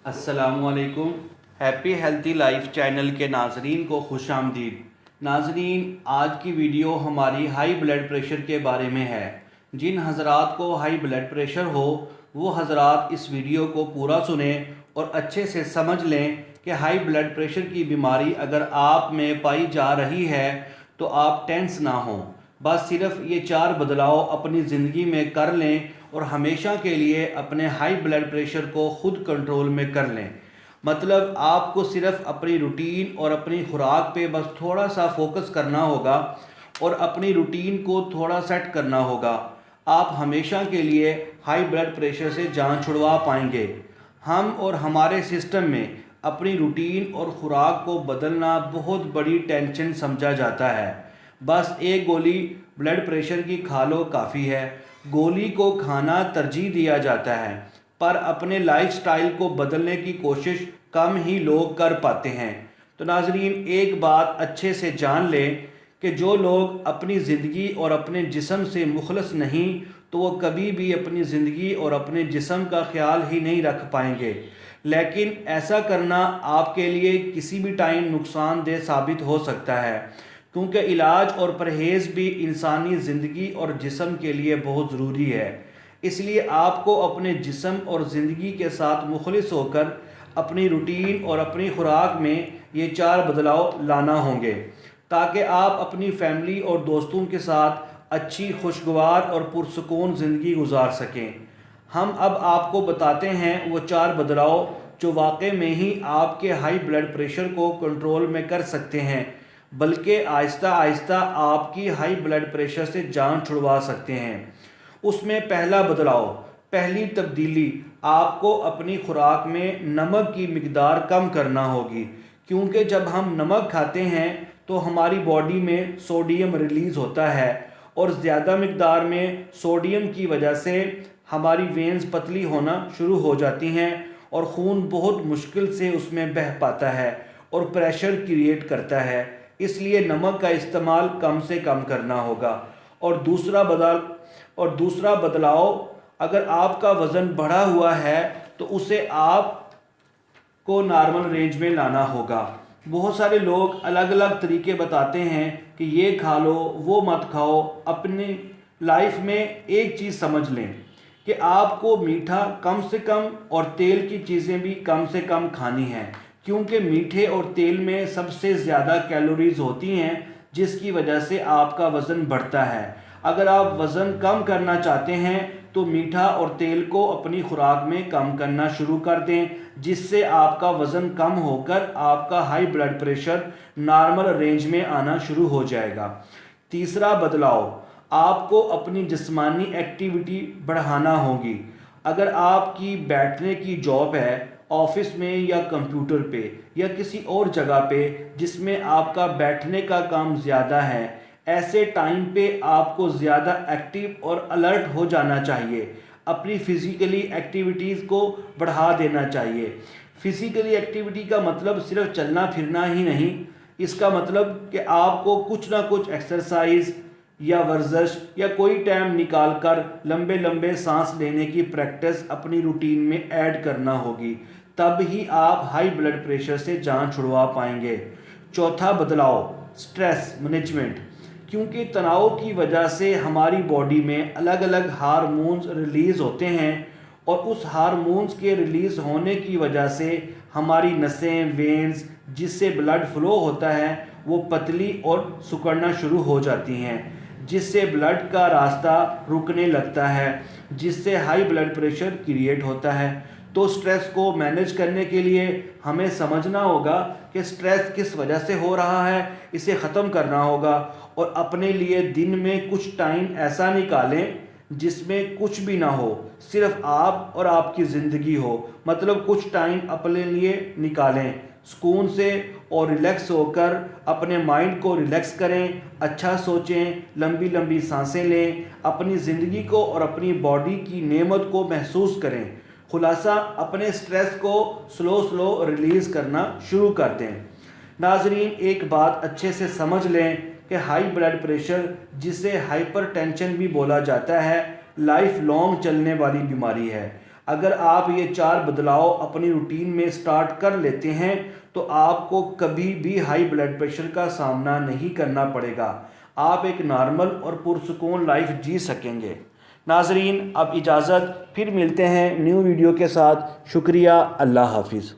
السلام علیکم۔ Happy healthy life channel کے ناظرین کو خوش آمدید۔ ناظرین، آج کی ویڈیو ہماری ہائی بلڈ پریشر کے بارے میں ہے۔ جن حضرات کو ہائی بلڈ پریشر ہو وہ حضرات اس ویڈیو کو پورا سنیں اور اچھے سے سمجھ لیں کہ ہائی بلڈ پریشر کی بیماری اگر آپ میں پائی جا رہی ہے تو آپ ٹینس نہ ہوں۔ بس صرف یہ 4 بدلاؤ اپنی زندگی میں کر لیں اور ہمیشہ کے لیے اپنے ہائی بلڈ پریشر کو خود کنٹرول میں کر لیں۔ مطلب آپ کو صرف اپنی روٹین اور اپنی خوراک پہ بس تھوڑا سا فوکس کرنا ہوگا اور اپنی روٹین کو تھوڑا سیٹ کرنا ہوگا۔ آپ ہمیشہ کے لیے ہائی بلڈ پریشر سے جان چھڑوا پائیں گے۔ ہم اور ہمارے سسٹم میں اپنی روٹین اور خوراک کو بدلنا بہت بڑی ٹینشن سمجھا جاتا ہے۔ بس ایک گولی بلڈ پریشر کی کھا لو کافی ہے۔ گولی کو کھانا ترجیح دیا جاتا ہے، پر اپنے لائف سٹائل کو بدلنے کی کوشش کم ہی لوگ کر پاتے ہیں۔ تو ناظرین، ایک بات اچھے سے جان لیں کہ جو لوگ اپنی زندگی اور اپنے جسم سے مخلص نہیں تو وہ کبھی بھی اپنی زندگی اور اپنے جسم کا خیال ہی نہیں رکھ پائیں گے۔ لیکن ایسا کرنا آپ کے لیے کسی بھی ٹائم نقصان دہ ثابت ہو سکتا ہے، کیونکہ علاج اور پرہیز بھی انسانی زندگی اور جسم کے لیے بہت ضروری ہے۔ اس لیے آپ کو اپنے جسم اور زندگی کے ساتھ مخلص ہو کر اپنی روٹین اور اپنی خوراک میں یہ 4 بدلاؤ لانا ہوں گے، تاکہ آپ اپنی فیملی اور دوستوں کے ساتھ اچھی، خوشگوار اور پرسکون زندگی گزار سکیں۔ ہم اب آپ کو بتاتے ہیں وہ 4 بدلاؤ جو واقع میں ہی آپ کے ہائی بلڈ پریشر کو کنٹرول میں کر سکتے ہیں، بلکہ آہستہ آہستہ آپ کی ہائی بلڈ پریشر سے جان چھڑوا سکتے ہیں۔ اس میں پہلا بدلاؤ، پہلی تبدیلی، آپ کو اپنی خوراک میں نمک کی مقدار کم کرنا ہوگی، کیونکہ جب ہم نمک کھاتے ہیں تو ہماری باڈی میں سوڈیم ریلیز ہوتا ہے اور زیادہ مقدار میں سوڈیم کی وجہ سے ہماری وینز پتلی ہونا شروع ہو جاتی ہیں اور خون بہت مشکل سے اس میں بہہ پاتا ہے اور پریشر کریٹ کرتا ہے۔ اس لیے نمک کا استعمال کم سے کم کرنا ہوگا۔ اور دوسرا بدلاؤ، اگر آپ کا وزن بڑھا ہوا ہے تو اسے آپ کو نارمل رینج میں لانا ہوگا۔ بہت سارے لوگ الگ الگ طریقے بتاتے ہیں کہ یہ کھا لو، وہ مت کھاؤ۔ اپنی لائف میں ایک چیز سمجھ لیں کہ آپ کو میٹھا کم سے کم اور تیل کی چیزیں بھی کم سے کم کھانی ہیں، کیونکہ میٹھے اور تیل میں سب سے زیادہ کیلوریز ہوتی ہیں، جس کی وجہ سے آپ کا وزن بڑھتا ہے۔ اگر آپ وزن کم کرنا چاہتے ہیں تو میٹھا اور تیل کو اپنی خوراک میں کم کرنا شروع کر دیں، جس سے آپ کا وزن کم ہو کر آپ کا high blood pressure normal range میں آنا شروع ہو جائے گا۔ تیسرا بدلاؤ، آپ کو اپنی جسمانی ایکٹیویٹی بڑھانا ہوگی۔ اگر آپ کی بیٹھنے کی جاب ہے، آفس میں یا کمپیوٹر پہ یا کسی اور جگہ پہ جس میں آپ کا بیٹھنے کا کام زیادہ ہے، ایسے ٹائم پہ آپ کو زیادہ ایکٹیو اور الرٹ ہو جانا چاہیے۔ اپنی فزیکلی ایکٹیویٹیز کو بڑھا دینا چاہیے۔ فزیکلی ایکٹیویٹی کا مطلب صرف چلنا پھرنا ہی نہیں، اس کا مطلب کہ آپ کو کچھ نہ کچھ ایکسرسائز یا ورزش یا کوئی ٹائم نکال کر لمبے لمبے سانس لینے کی پریکٹس اپنی روٹین میں ایڈ کرنا ہوگی، تب ہی آپ ہائی بلڈ پریشر سے جان چھڑوا پائیں گے۔ چوتھا بدلاؤ، سٹریس مینجمنٹ، کیونکہ تناؤ کی وجہ سے ہماری باڈی میں الگ الگ ہارمونز ریلیز ہوتے ہیں اور اس ہارمونز کے ریلیز ہونے کی وجہ سے ہماری نسیں، وینز جس سے بلڈ فلو ہوتا ہے وہ پتلی اور سکڑنا شروع ہو جاتی ہیں، جس سے بلڈ کا راستہ رکنے لگتا ہے، جس سے ہائی بلڈ پریشر کریٹ ہوتا ہے۔ تو سٹریس کو مینیج کرنے کے لیے ہمیں سمجھنا ہوگا کہ سٹریس کس وجہ سے ہو رہا ہے، اسے ختم کرنا ہوگا اور اپنے لیے دن میں کچھ ٹائم ایسا نکالیں جس میں کچھ بھی نہ ہو، صرف آپ اور آپ کی زندگی ہو۔ مطلب کچھ ٹائم اپنے لیے نکالیں، سکون سے اور ریلیکس ہو کر اپنے مائنڈ کو ریلیکس کریں، اچھا سوچیں، لمبی لمبی سانسیں لیں، اپنی زندگی کو اور اپنی باڈی کی نعمت کو محسوس کریں۔ خلاصہ، اپنے سٹریس کو سلو ریلیز کرنا شروع کر دیں۔ ناظرین، ایک بات اچھے سے سمجھ لیں کہ ہائی بلڈ پریشر، جسے ہائپر ٹینشن بھی بولا جاتا ہے، لائف لانگ چلنے والی بیماری ہے۔ اگر آپ یہ 4 بدلاؤ اپنی روٹین میں سٹارٹ کر لیتے ہیں تو آپ کو کبھی بھی ہائی بلڈ پریشر کا سامنا نہیں کرنا پڑے گا، آپ ایک نارمل اور پرسکون لائف جی سکیں گے۔ ناظرین اب اجازت، پھر ملتے ہیں نیو ویڈیو کے ساتھ۔ شکریہ، اللہ حافظ۔